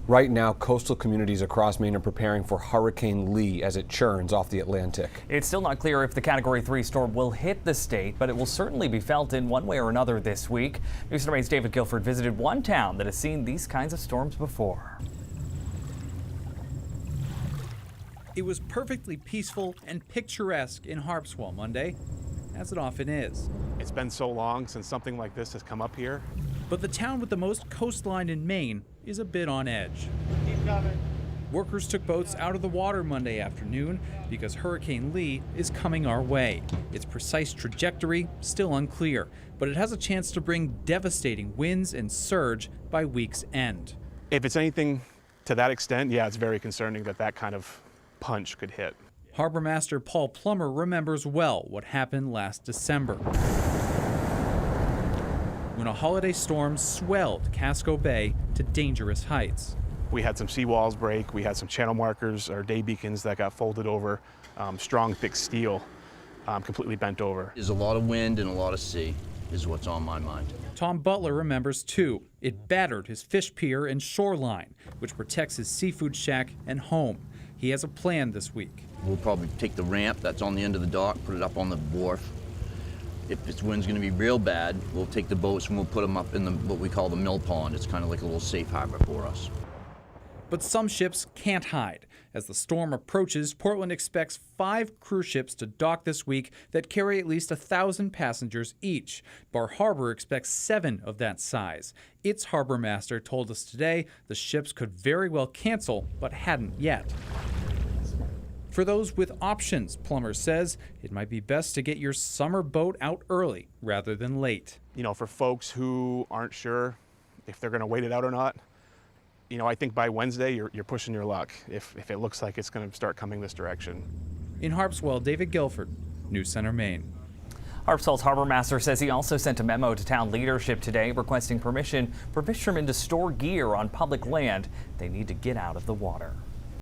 Right now, coastal communities across Maine are preparing for Hurricane Lee as it churns off the Atlantic. It's still not clear if the Category 3 storm will hit the state, but it will certainly be felt in one way or another this week. News Center 8's David Guilford visited one town that has seen these kinds of storms before. It was perfectly peaceful and picturesque in Harpswell Monday, as it often is. It's been so long since something like this has come up here. But the town with the most coastline in Maine is a bit on edge. Keep coming. Workers took boats out of the water Monday afternoon because Hurricane Lee is coming our way. Its precise trajectory still unclear, but it has a chance to bring devastating winds and surge by week's end. If it's anything to that extent, yeah, it's very concerning that that kind of punch could hit. Harbor Master Paul Plummer remembers well what happened last December, when a holiday storm swelled Casco Bay to dangerous heights. We had some seawalls break, we had some channel markers or day beacons that got folded over, strong, thick steel, completely bent over. There's a lot of wind and a lot of sea is what's on my mind. Tom Butler remembers too. It battered his fish pier and shoreline, which protects his seafood shack and home. He has a plan this week. We'll probably take the ramp that's on the end of the dock, put it up on the wharf. If this wind's going to be real bad, we'll take the boats and we'll put them up in what we call the mill pond. It's kind of like a little safe harbor for us. But some ships can't hide. As the storm approaches, Portland expects 5 cruise ships to dock this week that carry at least 1,000 passengers each. Bar Harbor expects 7 of that size. Its harbor master told us today the ships could very well cancel, but hadn't yet. For those with options, Plummer says it might be best to get your summer boat out early rather than late. You know, for folks who aren't sure if they're going to wait it out or not, you know, I think by Wednesday you're pushing your luck if it looks like it's going to start coming this direction. In Harpswell, David Guilford, News Center, Maine. Harpswell's harbor master says he also sent a memo to town leadership today requesting permission for fishermen to store gear on public land. They need to get out of the water.